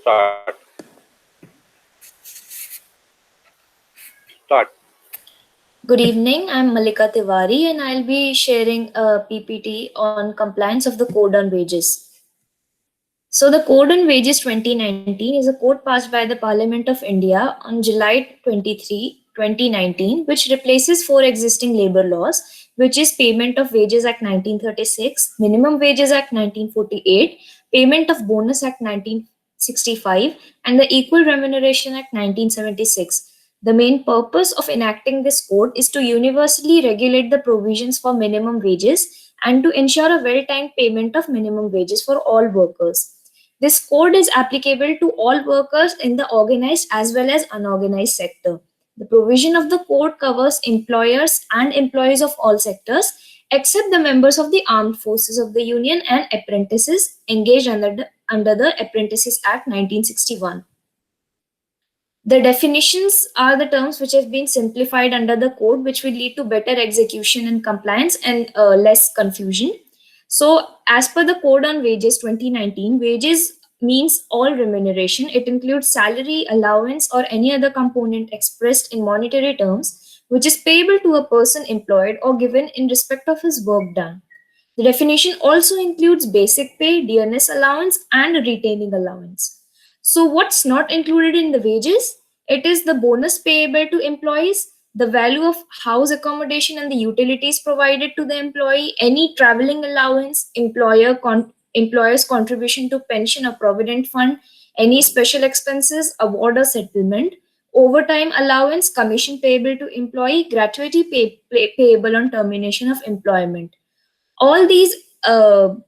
start. Start. Good evening, I'm Malika Tiwari and I'll be sharing a PPT on compliance of the Code on Wages. So, the Code on Wages 2019 is a code passed by the Parliament of India on July 23, 2019, which replaces four existing labor laws, which is Payment of Wages Act 1936, Minimum Wages Act 1948, Payment of Bonus Act 1965, and the Equal Remuneration Act 1976. The main purpose of enacting this code is to universally regulate the provisions for minimum wages and to ensure a well timed payment of minimum wages for all workers. This code is applicable to all workers in the organized as well as unorganized sector. The provision of the code covers employers and employees of all sectors except the members of the armed forces of the Union and apprentices engaged under the Apprentices Act 1961. The definitions are the terms which have been simplified under the code, which will lead to better execution and compliance and less confusion. So, as per the Code on Wages 2019, wages means all remuneration. It includes salary, allowance, or any other component expressed in monetary terms, which is payable to a person employed or given in respect of his work done. The definition also includes basic pay, dearness allowance, and retaining allowance. So, what's not included in the wages? It is the bonus payable to employees, the value of house accommodation and the utilities provided to the employee, any traveling allowance, employer's contribution to pension or provident fund, any special expenses, award or settlement, overtime allowance, commission payable to employee, gratuity payable on termination of employment. All these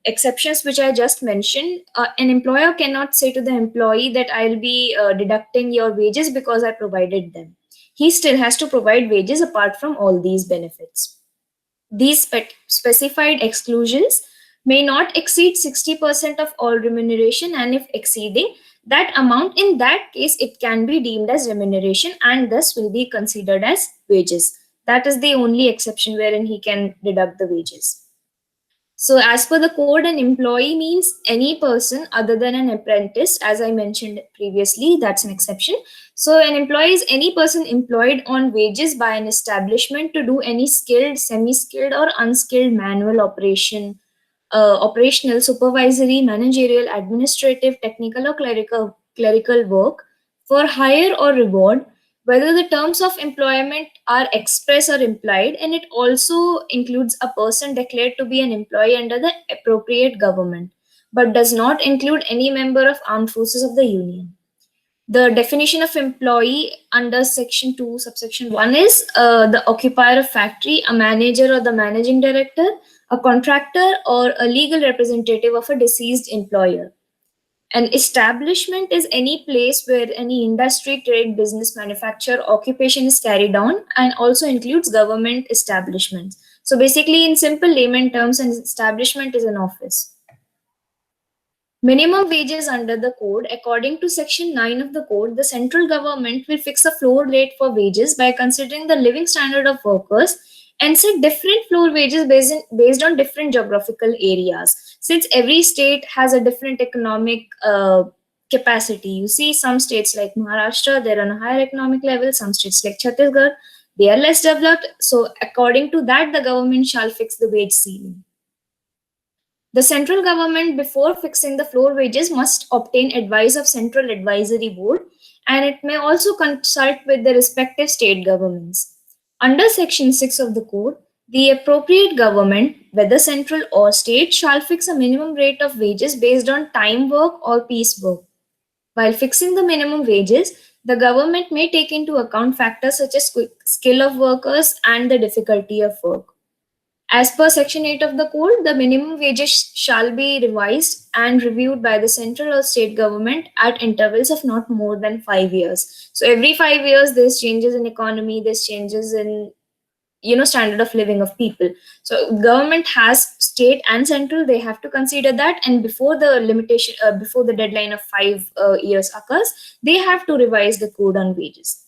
exceptions which I just mentioned, an employer cannot say to the employee that I'll be deducting your wages because I provided them. He still has to provide wages apart from all these benefits. These specified exclusions may not exceed 60% of all remuneration, and if exceeding that amount, in that case, it can be deemed as remuneration and thus will be considered as wages. That is the only exception wherein he can deduct the wages. So, as per the code, an employee means any person other than an apprentice, as I mentioned previously, that's an exception. So, an employee is any person employed on wages by an establishment to do any skilled, semi skilled, or unskilled manual operational, supervisory, managerial, administrative, technical, or clerical work for hire or reward, whether the terms of employment are express or implied, and it also includes a person declared to be an employee under the appropriate government, but does not include any member of armed forces of the Union. The definition of employee under section 2 subsection 1 is the occupier of factory, a manager or the managing director, a contractor, or a legal representative of a deceased employer. An establishment is any place where any industry, trade, business, manufacture, occupation is carried on, and also includes government establishments. So basically, in simple layman terms, an establishment is an office. Minimum wages under the code. According to section 9 of the code, the central government will fix a floor rate for wages by considering the living standard of workers and set different floor wages based on different geographical areas. Since every state has a different economic capacity, you see some states like Maharashtra, they're on a higher economic level, some states like Chhattisgarh, they are less developed. So according to that, the government shall fix the wage ceiling. The central government, before fixing the floor wages, must obtain advice of Central Advisory Board, and it may also consult with the respective state governments. Under Section 6 of the Code, the appropriate government, whether central or state, shall fix a minimum rate of wages based on time work or piece work. While fixing the minimum wages, the government may take into account factors such as skill of workers and the difficulty of work. As per Section 8 of the Code, the minimum wages shall be revised and reviewed by the central or state government at intervals of not more than 5 years. So every 5 years, there's changes in economy, there's changes in standard of living of people. So government has state and central, they have to consider that, and before the limitation, before the deadline of 5 years occurs, they have to revise the code on wages.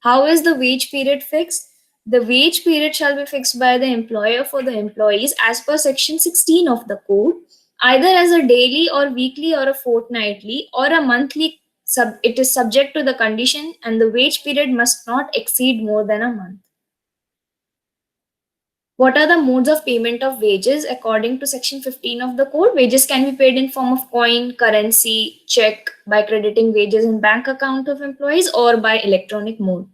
How is the wage period fixed? The wage period shall be fixed by the employer for the employees as per section 16 of the code. either as a daily or weekly or a fortnightly or a monthly. It is subject to the condition and the wage period must not exceed more than a month. What are the modes of payment of wages according to section 15 of the code? Wages can be paid in form of coin, currency, check, by crediting wages in bank account of employees or by electronic mode.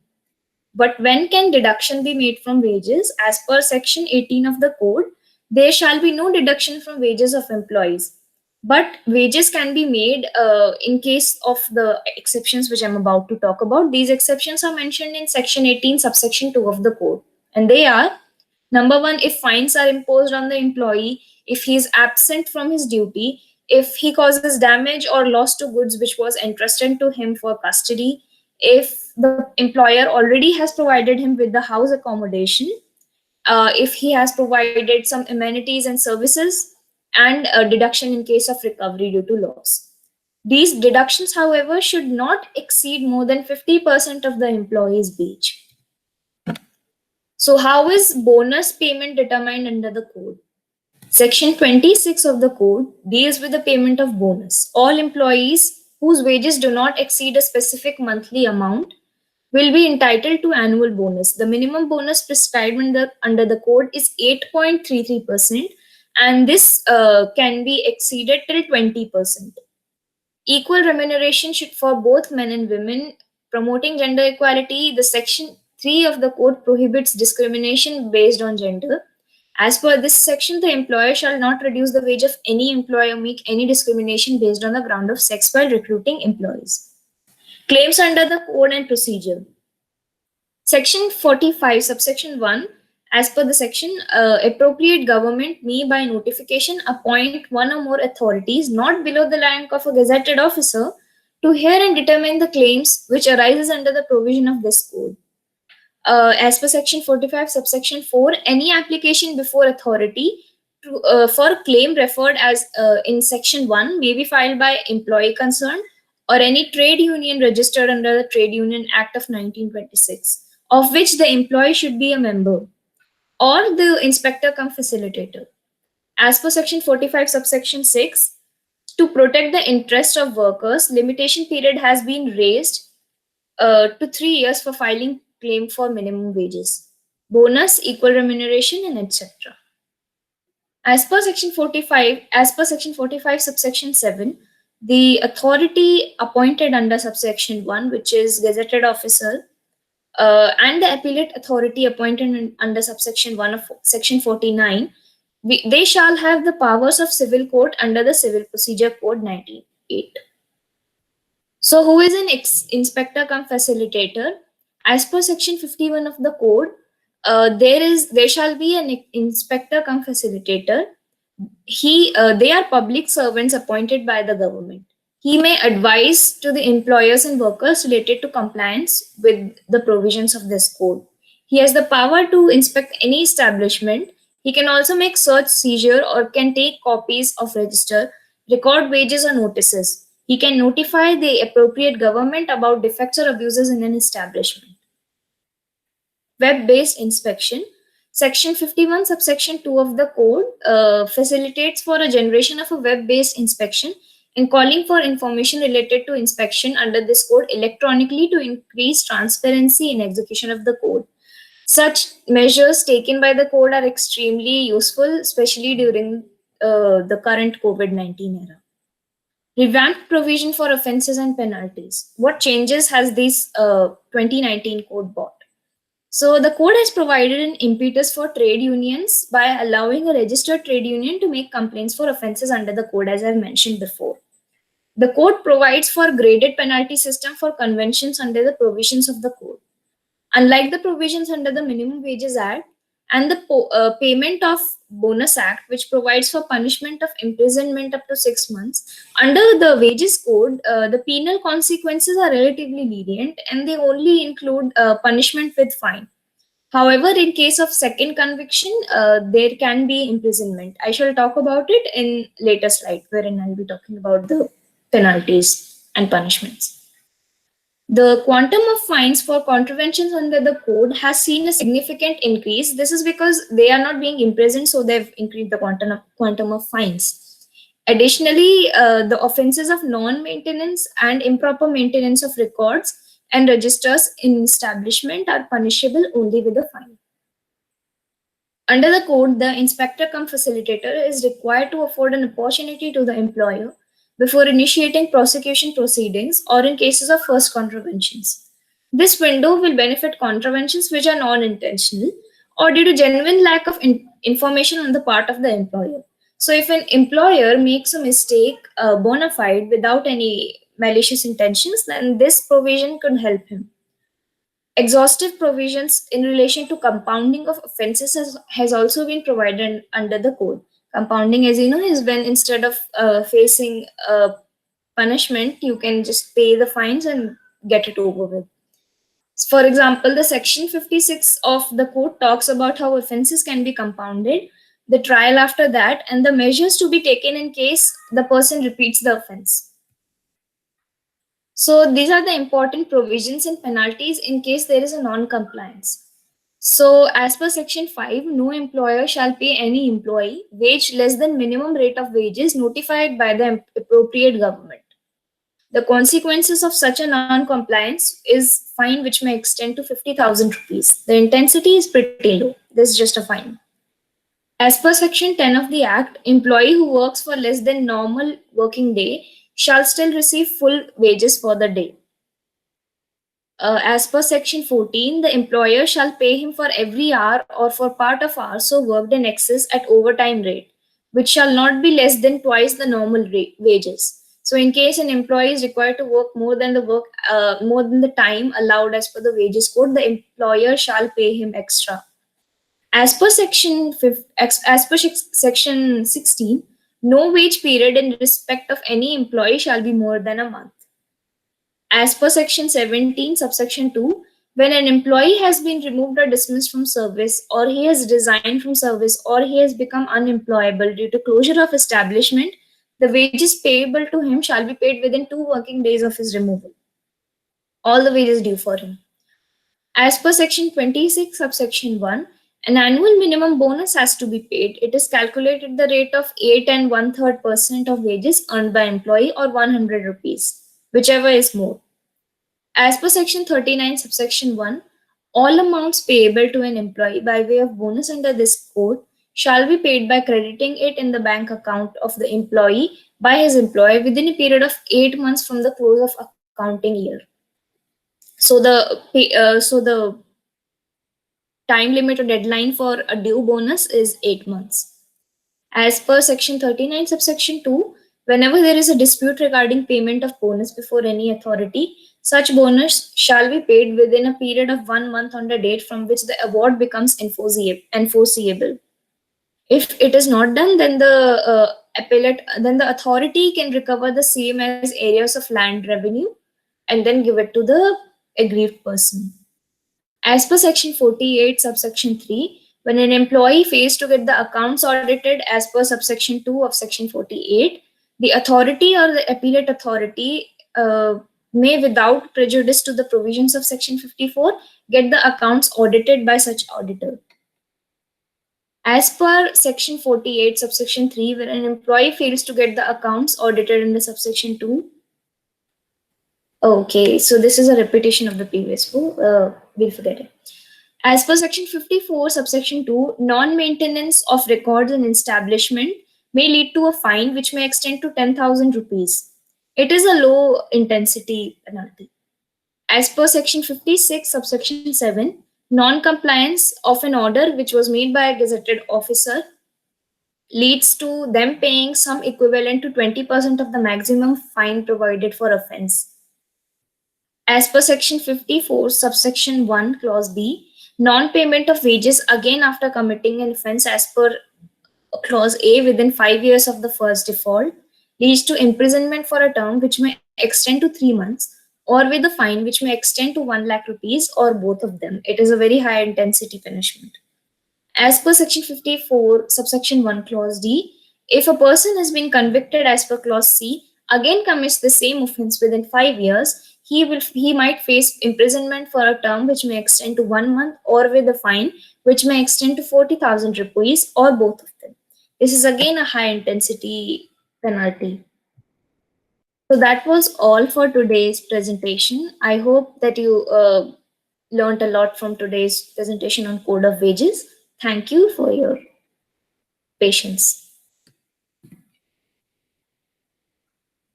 But when can deduction be made from wages? As per section 18 of the code, there shall be no deduction from wages of employees. But wages can be made in case of the exceptions which I'm about to talk about. These exceptions are mentioned in section 18, subsection 2 of the code. And they are: number one, if fines are imposed on the employee, if he is absent from his duty, if he causes damage or loss to goods which was entrusted to him for custody, if the employer already has provided him with the house accommodation, if he has provided some amenities and services, and a deduction in case of recovery due to loss. These deductions, however, should not exceed more than 50% of the employee's wage. So, how is bonus payment determined under the code? Section 26 of the code deals with the payment of bonus. All employees whose wages do not exceed a specific monthly amount will be entitled to annual bonus. The minimum bonus prescribed under the code is 8.33%, and this can be exceeded till 20%. Equal remuneration should for both men and women. Promoting gender equality, the section 3 of the code prohibits discrimination based on gender. As per this section, the employer shall not reduce the wage of any employee or make any discrimination based on the ground of sex while recruiting employees. Claims under the code and procedure. Section 45, subsection 1, as per the section, appropriate government may by notification appoint one or more authorities not below the rank of a gazetted officer to hear and determine the claims which arises under the provision of this code. As per section 45, subsection 4, any application before authority for claim referred as in section 1 may be filed by employee concerned or any trade union registered under the Trade Union Act of 1926, of which the employee should be a member, or the inspector cum facilitator. As per section 45, subsection 6, to protect the interest of workers, limitation period has been raised to 3 years for filing claim for minimum wages, bonus, equal remuneration, and etc. As per section 45, subsection 7, the authority appointed under subsection 1, which is gazetted officer, and the appellate authority appointed under subsection 1 of section 49, they shall have the powers of civil court under the Civil Procedure Code 1908. So, who is an inspector cum facilitator? As per section 51 of the code, there shall be an inspector cum facilitator. They are public servants appointed by the government. He may advise to the employers and workers related to compliance with the provisions of this code. He has the power to inspect any establishment. He can also make search, seizure, or can take copies of register, record wages or notices. He can notify the appropriate government about defects or abuses in an establishment. Web-based inspection. Section 51, subsection 2 of the code facilitates for a generation of a web-based inspection and calling for information related to inspection under this code electronically to increase transparency in execution of the code. Such measures taken by the code are extremely useful, especially during the current COVID-19 era. Revamped provision for offences and penalties. What changes has this 2019 code brought? So the code has provided an impetus for trade unions by allowing a registered trade union to make complaints for offences under the code, as I've mentioned before. The code provides for graded penalty system for conventions under the provisions of the code. Unlike the provisions under the Minimum Wages Act and the Payment of Bonus Act, which provides for punishment of imprisonment up to 6 months, under the Wages Code, the penal consequences are relatively lenient and they only include punishment with fine. However, in case of second conviction, there can be imprisonment. I shall talk about it in later slide, wherein I'll be talking about the penalties and punishments. The quantum of fines for contraventions under the code has seen a significant increase. This is because they are not being imprisoned, so they've increased the quantum of fines. Additionally, the offenses of non-maintenance and improper maintenance of records and registers in establishment are punishable only with a fine. Under the code, the inspector cum facilitator is required to afford an opportunity to the employer before initiating prosecution proceedings or in cases of first contraventions. This window will benefit contraventions which are non-intentional or due to genuine lack of information on the part of the employer. So, if an employer makes a mistake bona fide without any malicious intentions, then this provision could help him. Exhaustive provisions in relation to compounding of offences has also been provided under the code. Compounding, as you know, is when instead of facing punishment, you can just pay the fines and get it over with. For example, the section 56 of the code talks about how offences can be compounded, the trial after that, and the measures to be taken in case the person repeats the offence. So these are the important provisions and penalties in case there is a non-compliance. So as per section 5, no employer shall pay any employee wage less than minimum rate of wages notified by the appropriate government. The consequences of such a non-compliance is fine which may extend to 50,000 rupees. The intensity is pretty low. This is just a fine. As per section 10 of the act, employee who works for less than normal working day shall still receive full wages for the day. As per section 14, the employer shall pay him for every hour or for part of hours so worked in excess at overtime rate, which shall not be less than twice the normal wages. So, in case an employee is required to work more than the time allowed as per the wages code, the employer shall pay him extra. As per section 16, no wage period in respect of any employee shall be more than a month. As per section 17, subsection 2, when an employee has been removed or dismissed from service, or he has resigned from service, or he has become unemployable due to closure of establishment, the wages payable to him shall be paid within 2 working days of his removal. All the wages due for him. As per section 26, subsection 1, an annual minimum bonus has to be paid. It is calculated at the rate of 8 and 1/3% of wages earned by employee or 100 rupees, whichever is more. As per section 39, subsection 1, all amounts payable to an employee by way of bonus under this code shall be paid by crediting it in the bank account of the employee by his employer within a period of 8 months from the close of accounting year. So the time limit or deadline for a due bonus is 8 months. As per section 39, subsection 2, whenever there is a dispute regarding payment of bonus before any authority, such bonus shall be paid within a period of 1 month on the date from which the award becomes enforceable. If it is not done, then the authority can recover the same as areas of land revenue and then give it to the aggrieved person. As per section 48, subsection 3, when an employee fails to get the accounts audited as per subsection 2 of section 48, the authority or the appellate authority may, without prejudice to the provisions of section 54, get the accounts audited by such auditor. As per section 48, subsection 3, when an employee fails to get the accounts audited in the subsection 2, okay, so this is a repetition of the previous one. We'll forget it. As per section 54, subsection 2, non-maintenance of records in establishment may lead to a fine which may extend to 10,000 rupees. It is a low intensity penalty. As per section 56, subsection 7, non-compliance of an order which was made by a gazetted officer leads to them paying some equivalent to 20% of the maximum fine provided for offense. As per section 54, subsection 1, clause B, non-payment of wages again after committing an offense as per clause A within 5 years of the first default leads to imprisonment for a term which may extend to 3 months or with a fine which may extend to 1 lakh rupees or both of them. It is a very high intensity punishment. As per section 54, subsection 1, clause D, if a person has been convicted as per clause C, again commits the same offense within 5 years, he might face imprisonment for a term which may extend to 1 month or with a fine which may extend to 40,000 rupees or both of them. This is again a high intensity penalty. So that was all for today's presentation. I hope that you learned a lot from today's presentation on code of wages. Thank you for your patience.